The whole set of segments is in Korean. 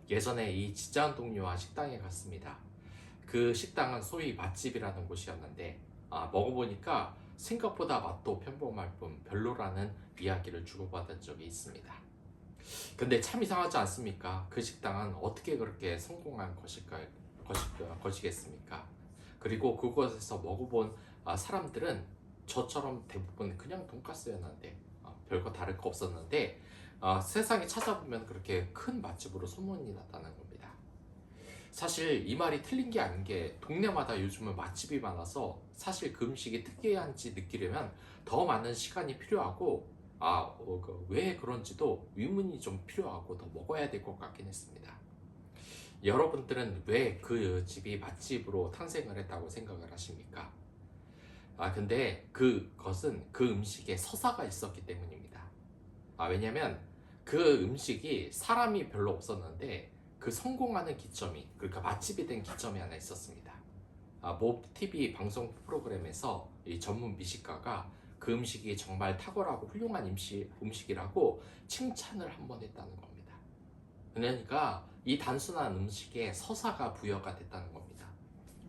예전에 이 직장 동료와 식당에 갔습니다. 그 식당은 소위 맛집이라는 곳이었는데 먹어보니까 생각보다 맛도 평범할 뿐 별로라는 이야기를 주고받은 적이 있습니다. 근데 참 이상하지 않습니까? 그 식당은 어떻게 그렇게 성공한 것이겠습니까? 그리고 그곳에서 먹어본 사람들은 저처럼 대부분 그냥 돈가스였는데 별거 다를 거 없었는데 세상에 찾아보면 그렇게 큰 맛집으로 소문이 났다는 겁니다. 사실 이 말이 틀린 게 아닌 게 동네마다 요즘은 맛집이 많아서 사실 그 음식이 특이한지 느끼려면 더 많은 시간이 필요하고 왜 그런지도 의문이 좀 필요하고 더 먹어야 될 것 같긴 했습니다. 여러분들은 왜 그 집이 맛집으로 탄생을 했다고 생각을 하십니까? 근데 그것은 그 음식에 서사가 있었기 때문입니다. 왜냐면 그 음식이 사람이 별로 없었는데 그 성공하는 기점이, 그러니까 맛집이 된 기점이 하나 있었습니다. 모 TV 방송 프로그램에서 이 전문 미식가가 그 음식이 정말 탁월하고 훌륭한 음식이라고 칭찬을 한 번 했다는 겁니다. 그러니까 이 단순한 음식에 서사가 부여가 됐다는 겁니다.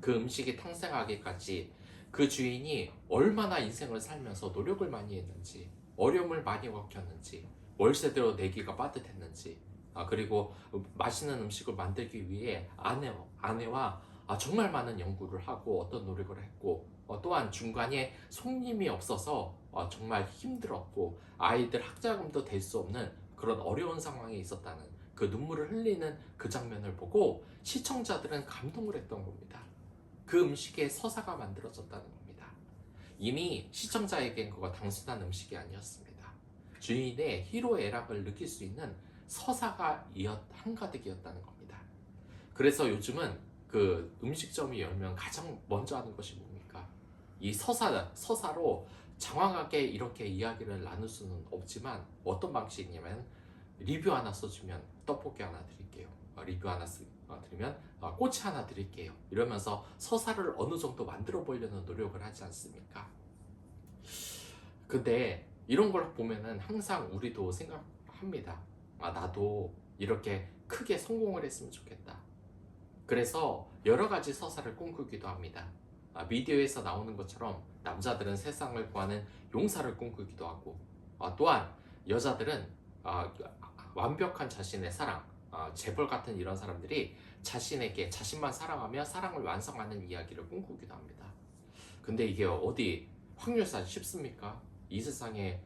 그 음식이 탄생하기까지 그 주인이 얼마나 인생을 살면서 노력을 많이 했는지, 어려움을 많이 겪었는지, 월세대로 내기가 빠듯했는지, 그리고 맛있는 음식을 만들기 위해 아내와 정말 많은 연구를 하고 어떤 노력을 했고, 또한 중간에 손님이 없어서 정말 힘들었고 아이들 학자금도 될 수 없는 그런 어려운 상황에 있었다는 그 눈물을 흘리는 그 장면을 보고 시청자들은 감동을 했던 겁니다. 그 음식에 서사가 만들어졌다는 겁니다. 이미 시청자에겐 그거 단순한 음식이 아니었습니다. 주인의 희로애락을 느낄 수 있는 서사가 한가득이었다는 겁니다. 그래서 요즘은 그 음식점이 열면 가장 먼저 하는 것이 뭡니까? 이 서사로 장황하게 이렇게 이야기를 나눌 수는 없지만 어떤 방식이냐면 리뷰 하나 써주면 떡볶이 하나 드릴게요. 리뷰 하나 드리면 꼬치 하나 드릴게요. 이러면서 서사를 어느 정도 만들어 보려는 노력을 하지 않습니까? 근데 이런 걸 보면은 항상 우리도 생각합니다. 나도 이렇게 크게 성공을 했으면 좋겠다. 그래서 여러 가지 서사를 꿈꾸기도 합니다. 미디어에서 나오는 것처럼 남자들은 세상을 구하는 용사를 꿈꾸기도 하고, 또한 여자들은 완벽한 자신의 사랑, 재벌 같은 이런 사람들이 자신에게 자신만 사랑하며 사랑을 완성하는 이야기를 꿈꾸기도 합니다. 근데 이게 어디 확률상 쉽습니까? 이 세상에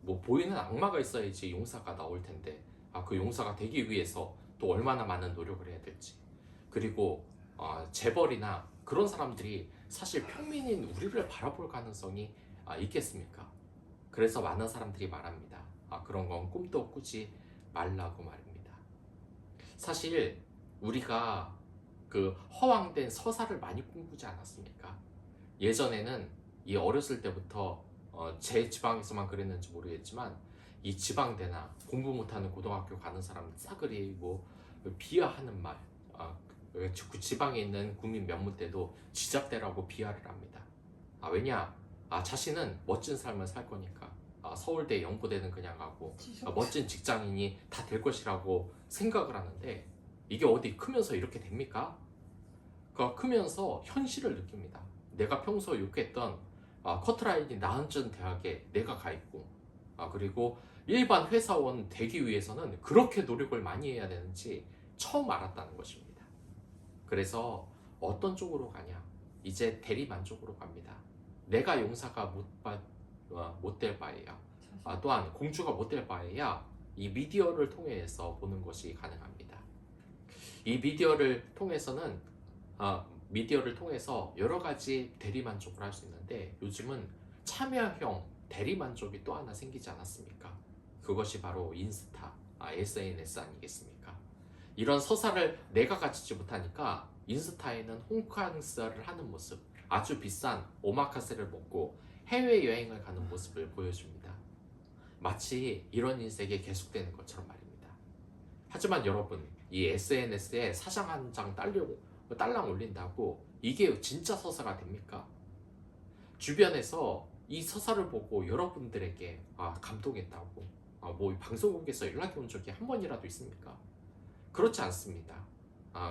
뭐 보이는 악마가 있어야지 용사가 나올 텐데 그 용사가 되기 위해서 또 얼마나 많은 노력을 해야 될지, 그리고 재벌이나 그런 사람들이 사실 평민인 우리를 바라볼 가능성이 있겠습니까? 그래서 많은 사람들이 말합니다. 그런 건 꿈도 꾸지 말라고 말입니다. 사실 우리가 그 허황된 서사를 많이 꿈꾸지 않았습니까? 예전에는 이 어렸을 때부터 제 지방에서만 그랬는지 모르겠지만 이 지방대나 공부 못하는 고등학교 가는 사람 싸그리 뭐 비하하는 말, 그 지방에 있는 국민 면문대도 지잡대라고 비하를 합니다. 왜냐? 자신은 멋진 삶을 살 거니까. 서울대, 연고대는 그냥 가고 멋진 직장인이 다 될 것이라고 생각을 하는데 이게 어디 크면서 이렇게 됩니까? 크면서 현실을 느낍니다. 내가 평소 욕했던 커트라인이 나은전 대학에 내가 가 있고, 그리고 일반 회사원 되기 위해서는 그렇게 노력을 많이 해야 되는지 처음 알았다는 것입니다. 그래서 어떤 쪽으로 가냐? 이제 대리만족으로 갑니다. 내가 용사가 못 될 바에야, 또한 공주가 못 될 바에야 이 미디어를 통해서 보는 것이 가능합니다. 이 미디어를 통해서 여러 가지 대리만족을 할 수 있는데 요즘은 참여형 대리만족이 또 하나 생기지 않았습니까? 그것이 바로 인스타, SNS 아니겠습니까? 이런 서사를 내가 가지지 못하니까 인스타에는 홈캉스를 하는 모습, 아주 비싼 오마카세를 먹고 해외여행을 가는 모습을 보여줍니다. 마치 이런 인생이 계속되는 것처럼 말입니다. 하지만 여러분, 이 SNS에 사장 한 장 딸랑 올린다고 이게 진짜 서사가 됩니까? 주변에서 이 서사를 보고 여러분들에게 감동했다고 뭐 방송국에서 연락이 온 적이 한 번이라도 있습니까? 그렇지 않습니다.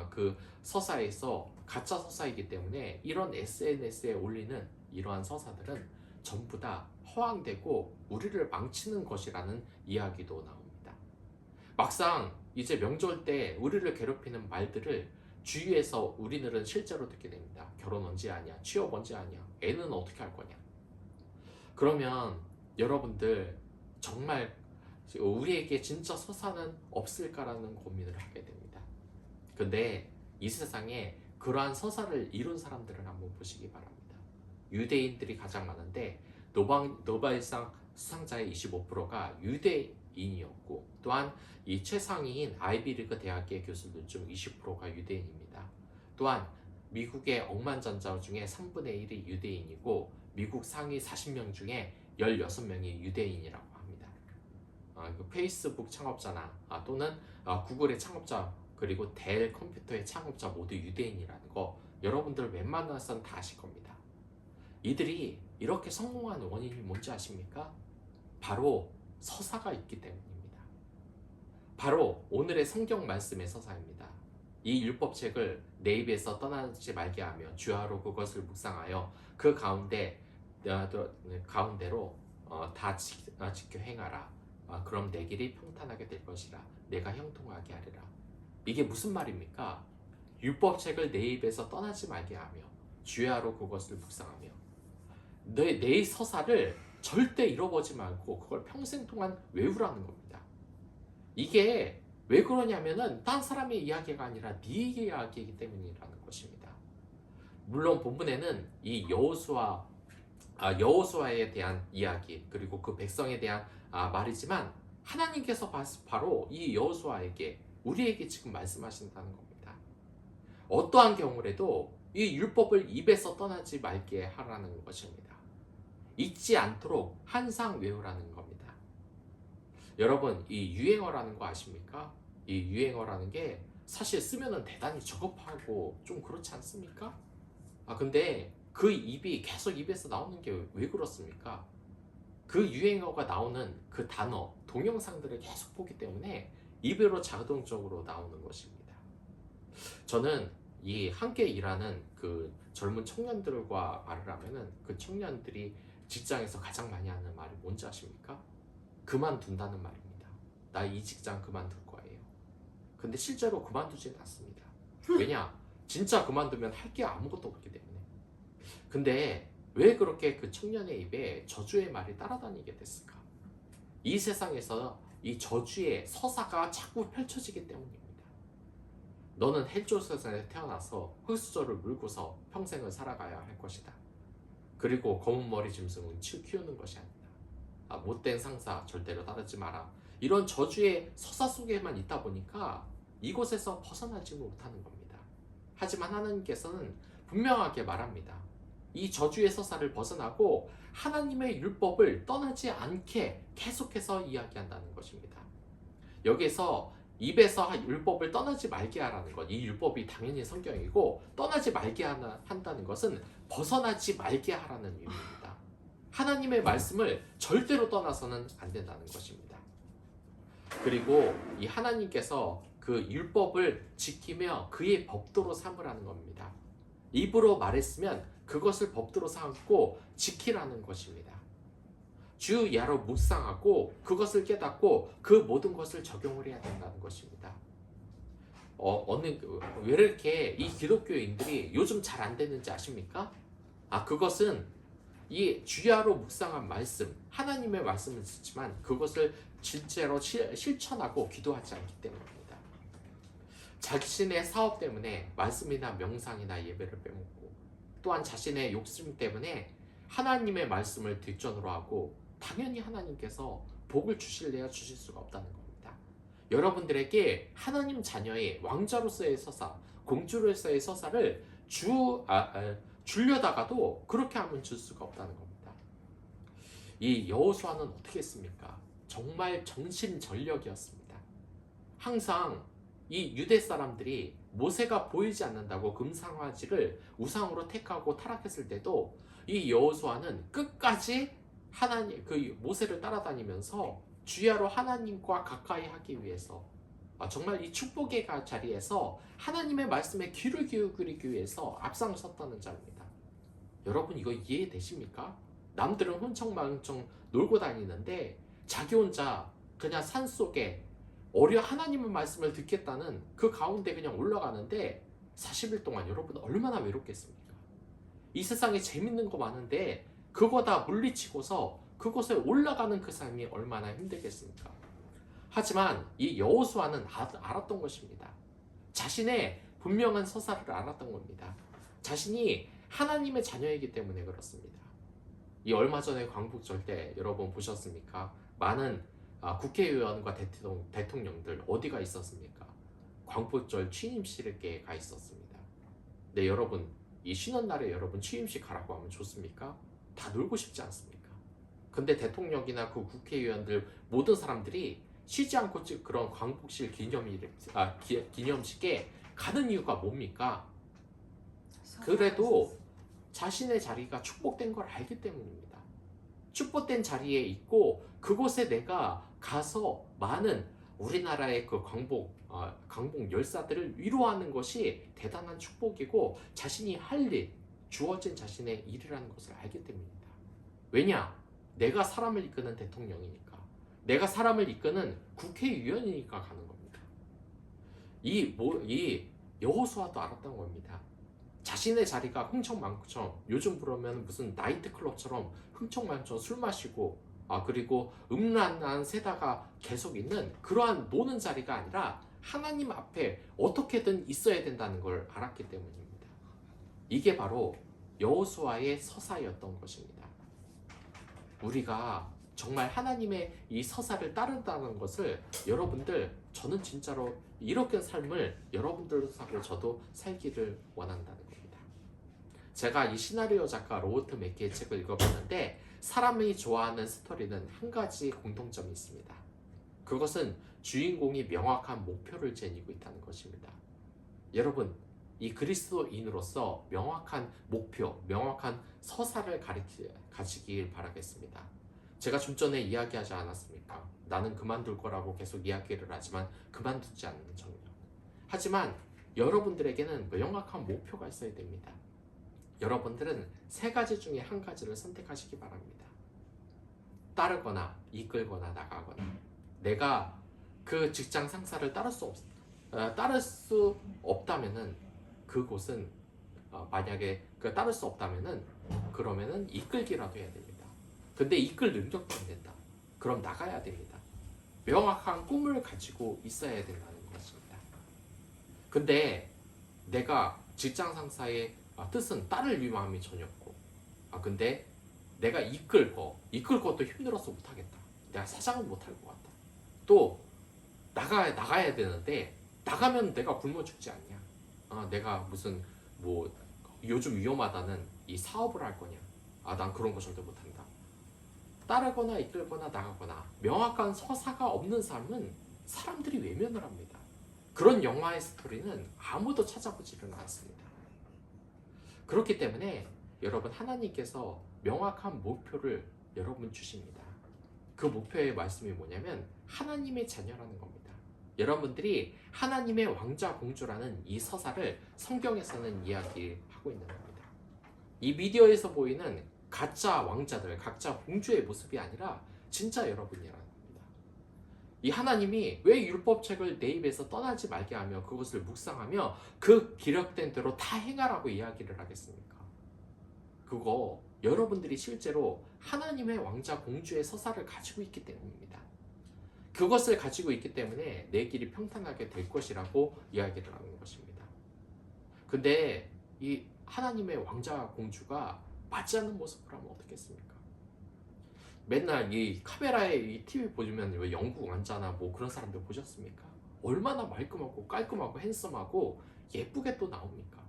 그 서사에서 가짜 서사이기 때문에 이런 SNS에 올리는 이러한 서사들은 전부 다 허황되고 우리를 망치는 것이라는 이야기도 나옵니다. 막상 이제 명절 때 우리를 괴롭히는 말들을 주위에서 우리들은 실제로 듣게 됩니다. 결혼 언제 하냐? 취업 언제 하냐? 애는 어떻게 할 거냐? 그러면 여러분들 정말 우리에게 진짜 서사는 없을까라는 고민을 하게 됩니다. 근데 이 세상에 그러한 서사를 이룬 사람들을 한번 보시기 바랍니다. 유대인들이 가장 많은데 노벨상 수상자의 25%가 유대인이었고, 또한 이 최상위인 아이비리그 대학의 교수들 중 20%가 유대인입니다. 또한 미국의 억만장자 중에 3분의 1이 유대인이고, 미국 상위 40명 중에 16명이 유대인이라고 합니다. 페이스북 창업자나 또는 구글의 창업자, 그리고 델 컴퓨터의 창업자 모두 유대인이라는 거 여러분들 웬만해서는 다 아실 겁니다. 이들이 이렇게 성공한 원인이 뭔지 아십니까? 바로 서사가 있기 때문입니다. 바로 오늘의 성경 말씀의 서사입니다. 이 율법책을 내 입에서 떠나지 말게 하며 주야로 그것을 묵상하여 그 가운데로 다 지켜 행하라. 그럼 내 길이 평탄하게 될 것이라. 내가 형통하게 하리라. 이게 무슨 말입니까? 율법책을 내 입에서 떠나지 말게 하며 주야로 그것을 묵상하며 내 서사를 절대 잃어버리지 말고 그걸 평생 동안 외우라는 겁니다. 이게 왜 그러냐면은 딴 사람의 이야기가 아니라 네 이야기이기 때문이라는 것입니다. 물론 본문에는 이 여호수아에 대한 이야기, 그리고 그 백성에 대한 말이지만 하나님께서 바로 이 여호수아에게, 우리에게 지금 말씀하신다는 겁니다. 어떠한 경우라도 이 율법을 입에서 떠나지 말게 하라는 것입니다. 잊지 않도록 항상 외우라는 겁니다. 여러분, 이 유행어라는 거 아십니까? 이 유행어라는 게 사실 쓰면은 대단히 저급하고 좀 그렇지 않습니까? 근데 그 입이 계속 입에서 나오는 게 왜 그렇습니까? 그 유행어가 나오는 그 단어, 동영상들을 계속 보기 때문에 입으로 자동적으로 나오는 것입니다. 저는 이 함께 일하는 그 젊은 청년들과 말을 하면은 그 청년들이 직장에서 가장 많이 하는 말이 뭔지 아십니까? 그만둔다는 말입니다. 나 이 직장 그만둘 거예요. 근데 실제로 그만두지는 않습니다. 왜냐? 진짜 그만두면 할 게 아무것도 없기 때문에. 근데 왜 그렇게 그 청년의 입에 저주의 말이 따라다니게 됐을까? 이 세상에서 이 저주의 서사가 자꾸 펼쳐지기 때문입니다. 너는 헬조선에 태어나서 흙수저를 물고서 평생을 살아가야 할 것이다. 그리고 검은 머리 짐승은 키우는 것이 아니다. 못된 상사 절대로 따르지 마라. 이런 저주의 서사 속에만 있다 보니까 이곳에서 벗어나지 못하는 겁니다. 하지만 하나님께서는 분명하게 말합니다. 이 저주의 서사를 벗어나고 하나님의 율법을 떠나지 않게 계속해서 이야기한다는 것입니다. 여기서 입에서 율법을 떠나지 말게 하라는 것, 이 율법이 당연히 성경이고 떠나지 말게 한다는 것은 벗어나지 말게 하라는 의미입니다. 하나님의 말씀을 절대로 떠나서는 안 된다는 것입니다. 그리고 이 하나님께서 그 율법을 지키며 그의 법도로 삼으라는 겁니다. 입으로 말했으면 그것을 법도로 삼고 지키라는 것입니다. 주야로 묵상하고 그것을 깨닫고 그 모든 것을 적용을 해야 된다는 것입니다. 왜 이렇게 이 기독교인들이 요즘 잘 안 되는지 아십니까? 그것은 이 주야로 묵상한 말씀, 하나님의 말씀을 듣지만 그것을 실제로 실천하고 기도하지 않기 때문입니다. 자신의 사업 때문에 말씀이나 명상이나 예배를 빼먹고, 또한 자신의 욕심 때문에 하나님의 말씀을 뒷전으로 하고, 당연히 하나님께서 복을 주실래야 주실 수가 없다는 겁니다. 여러분들에게 하나님 자녀의 왕자로서의 서사, 공주로서의 서사를 주려다가도 그렇게 하면 줄 수가 없다는 겁니다. 이 여호수아는 어떻게 했습니까? 정말 정신전력이었습니다. 항상 이 유대 사람들이 모세가 보이지 않는다고 금상화지를 우상으로 택하고 타락했을 때도 이 여호수아는 끝까지 하나님 그 모세를 따라다니면서 주야로 하나님과 가까이 하기 위해서 정말 이 축복의 자리에서 하나님의 말씀에 귀를 기울이기 위해서 앞장섰다는 자입니다. 여러분 이거 이해되십니까? 남들은 흥청망청 놀고 다니는데 자기 혼자 그냥 산속에 하나님의 말씀을 듣겠다는 그 가운데 그냥 올라가는데 40일 동안 여러분 얼마나 외롭겠습니까? 이 세상에 재밌는 거 많은데 그거 다 물리치고서 그곳에 올라가는 그 삶이 얼마나 힘들겠습니까? 하지만 이 여호수아는 알았던 것입니다. 자신의 분명한 서사를 알았던 겁니다. 자신이 하나님의 자녀이기 때문에 그렇습니다. 이 얼마 전에 광복절 때 여러분 보셨습니까? 많은 국회의원과 대통령들 어디가 있었습니까? 광복절 취임식에 가 있었습니다. 네, 여러분 이 쉬는 날에 여러분 취임식 가라고 하면 좋습니까? 다 놀고 싶지 않습니까? 근데 대통령이나 그 국회의원들 모든 사람들이 쉬지 않고 그런 광복절 기념식에 가는 이유가 뭡니까? 그래도 자신의 자리가 축복된 걸 알기 때문입니다. 축복된 자리에 있고 그곳에 내가 가서 많은 우리나라의 그 광복 열사들을 위로하는 것이 대단한 축복이고 자신이 할 일, 주어진 자신의 일이라는 것을 알기 때문입니다. 왜냐? 내가 사람을 이끄는 대통령이니까. 내가 사람을 이끄는 국회의원이니까 가는 겁니다. 이 여호수아도 알았던 겁니다. 자신의 자리가 흥청망청, 요즘 부르면 무슨 나이트클럽처럼 흥청망청 술 마시고 그리고 음란한 세다가 계속 있는 그러한 노는 자리가 아니라 하나님 앞에 어떻게든 있어야 된다는 걸 알았기 때문입니다. 이게 바로 여호수아의 서사였던 것입니다. 우리가 정말 하나님의 이 서사를 따른다는 것을 여러분들, 저는 진짜로 이렇게 삶을 여러분들도 살고 저도 살기를 원한다는 겁니다. 제가 이 시나리오 작가 로버트 맥키의 책을 읽어봤는데 사람이 좋아하는 스토리는 한 가지 공통점이 있습니다. 그것은 주인공이 명확한 목표를 지니고 있다는 것입니다. 여러분, 이 그리스도인으로서 명확한 목표, 명확한 서사를 가지길 바라겠습니다. 제가 좀 전에 이야기하지 않았습니까? 나는 그만둘 거라고 계속 이야기를 하지만 그만두지 않는 청년. 하지만 여러분들에게는 명확한 목표가 있어야 됩니다. 여러분들은 세 가지 중에 한 가지를 선택하시기 바랍니다. 따르거나 이끌거나 나가거나. 내가 그 직장 상사를 따를 수 없다면은 그곳은 만약에 따를 수 없다면은 그러면은 이끌기라도 해야 됩니다. 근데 이끌 능력도 안 된다. 그럼 나가야 됩니다. 명확한 꿈을 가지고 있어야 된다는 것입니다. 근데 내가 직장 상사의 뜻은 따를 마음이 전혀 없고 근데 내가 이끌 것도 힘들어서 못하겠다. 내가 사장은 못할 것 같다. 또 나가야 되는데 나가면 내가 굶어 죽지 않냐. 내가 무슨 뭐 요즘 위험하다는 이 사업을 할 거냐. 난 그런 거 절대 못한다. 따르거나 이끌거나 나가거나 명확한 서사가 없는 삶은 사람들이 외면을 합니다. 그런 영화의 스토리는 아무도 찾아보지는 않습니다. 그렇기 때문에 여러분, 하나님께서 명확한 목표를 여러분 주십니다. 그 목표의 말씀이 뭐냐면 하나님의 자녀라는 겁니다. 여러분들이 하나님의 왕자 공주라는 이 서사를 성경에서는 이야기하고 있는 겁니다. 이 미디어에서 보이는 가짜 왕자들, 가짜 공주의 모습이 아니라 진짜 여러분이라는 겁니다. 이 하나님이 왜 율법책을 내 입에서 떠나지 말게 하며 그것을 묵상하며 그 기록된 대로 다 행하라고 이야기를 하겠습니까? 그거 여러분들이 실제로 하나님의 왕자 공주의 서사를 가지고 있기 때문입니다. 그것을 가지고 있기 때문에 내 길이 평탄하게 될 것이라고 이야기를 하는 것입니다. 근데 이 하나님의 왕자 공주가 맞지 않는 모습을 하면 어떻겠습니까? 맨날 이 카메라에 이 TV 보시면 왜 영국 왕자나 뭐 그런 사람들 보셨습니까? 얼마나 말끔하고 깔끔하고 핸섬하고 예쁘게 또 나옵니까?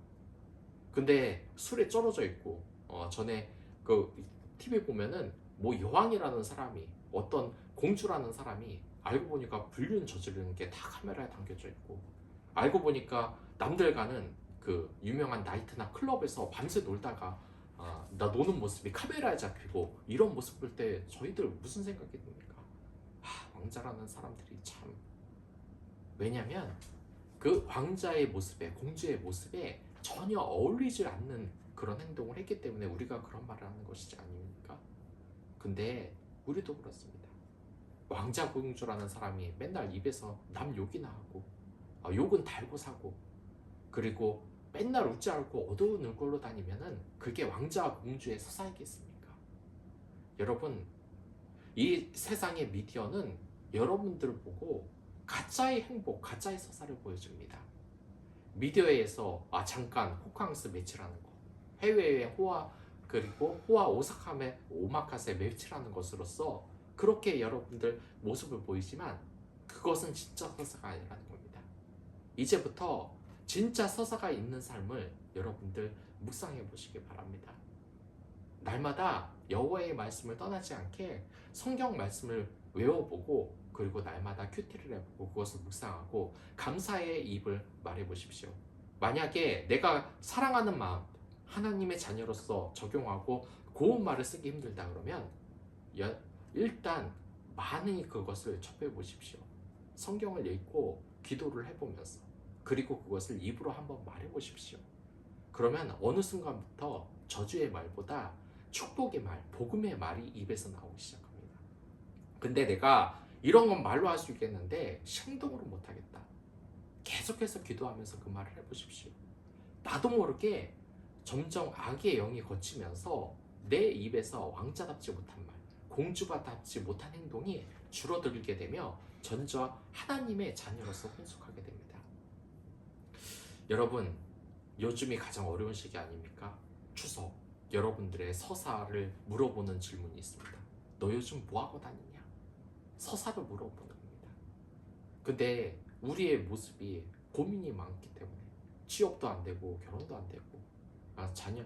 근데 술에 쩔어져 있고 전에 그 TV 보면은 뭐 여왕이라는 사람이 어떤 공주라는 사람이 알고 보니까 불륜 저지르는 게 다 카메라에 담겨져 있고 알고 보니까 남들 가는 그 유명한 나이트나 클럽에서 밤새 놀다가 나 노는 모습이 카메라에 잡히고 이런 모습 볼 때 저희들 무슨 생각이 듭니까? 왕자라는 사람들이 참 왜냐면 그 왕자의 모습에, 공주의 모습에 전혀 어울리지 않는 그런 행동을 했기 때문에 우리가 그런 말을 하는 것이지 아닙니까? 근데 우리도 그렇습니다. 왕자 공주라는 사람이 맨날 입에서 남 욕이나 하고 욕은 달고 사고, 그리고 맨날 웃지 않고 어두운 얼굴로 다니면은 그게 왕자와 공주의 서사이겠습니까? 여러분, 이 세상의 미디어는 여러분들을 보고 가짜의 행복, 가짜의 서사를 보여줍니다. 미디어에서 잠깐 호캉스 매치라는 거, 해외여행 호화, 그리고 호화 오사카메 오마카세 매치라는 것으로서 그렇게 여러분들 모습을 보이지만 그것은 진짜 서사가 아니라는 겁니다. 이제부터 진짜 서사가 있는 삶을 여러분들 묵상해 보시기 바랍니다. 날마다 여호와의 말씀을 떠나지 않게 성경 말씀을 외워보고, 그리고 날마다 큐티를 해보고 그것을 묵상하고 감사의 입을 말해 보십시오. 만약에 내가 사랑하는 마음, 하나님의 자녀로서 적용하고 고운 말을 쓰기 힘들다 그러면 일단 많이 그것을 접해 보십시오. 성경을 읽고 기도를 해보면서, 그리고 그것을 입으로 한번 말해 보십시오. 그러면 어느 순간부터 저주의 말보다 축복의 말, 복음의 말이 입에서 나오기 시작합니다. 근데 내가 이런 건 말로 할 수 있겠는데 행동으로 못하겠다. 계속해서 기도하면서 그 말을 해보십시오. 나도 모르게 점점 악의 영이 거치면서 내 입에서 왕자답지 못한 말, 공주답지 못한 행동이 줄어들게 되며 전저 하나님의 자녀로서 혼숙하게 됩니다. 여러분, 요즘이 가장 어려운 시기 아닙니까? 추석. 여러분들의 서사를 물어보는 질문이 있습니다. 너 요즘 뭐하고 다니냐? 서사를 물어보는 겁니다. 근데 우리의 모습이 고민이 많기 때문에 취업도 안 되고 결혼도 안 되고 자녀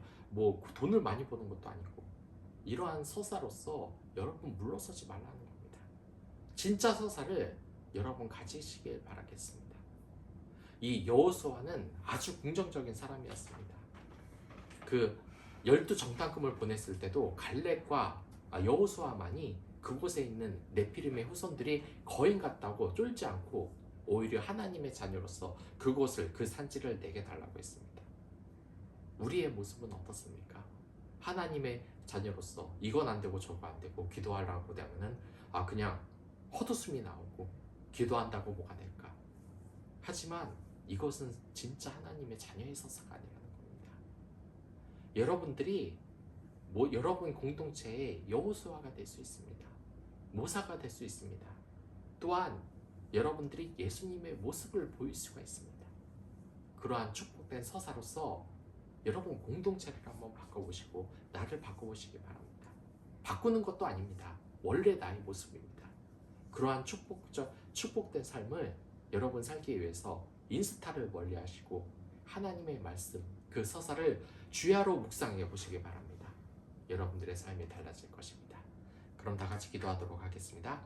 돈을 많이 버는 것도 아니고, 이러한 서사로서 여러분 물러서지 말라는 겁니다. 진짜 서사를 여러분 가지시길 바라겠습니다. 이 여호수아는 아주 긍정적인 사람이었습니다. 그 12정탐꾼을 보냈을 때도 갈렙과 여호수아만이 그곳에 있는 네피림의 후손들이 거인 같다고 쫄지 않고 오히려 하나님의 자녀로서 그곳을, 그 산지를 내게 달라고 했습니다. 우리의 모습은 어떻습니까? 하나님의 자녀로서 이건 안 되고 저거 안 되고 기도하려고 하면은 그냥 헛웃음이 나오고, 기도한다고 뭐가 될까? 하지만 이것은 진짜 하나님의 자녀의 서사가 아니라는 겁니다. 여러분들이 여러분 공동체의 여호수아가 될 수 있습니다. 모사가 될 수 있습니다. 또한 여러분들이 예수님의 모습을 보일 수가 있습니다. 그러한 축복된 서사로서 여러분 공동체를 한번 바꿔보시고 나를 바꿔보시기 바랍니다. 바꾸는 것도 아닙니다. 원래 나의 모습입니다. 그러한 축복된 삶을 여러분 살기 위해서 인스타를 멀리하시고 하나님의 말씀, 그 서사를 주야로 묵상해 보시기 바랍니다. 여러분들의 삶이 달라질 것입니다. 그럼 다 같이 기도하도록 하겠습니다.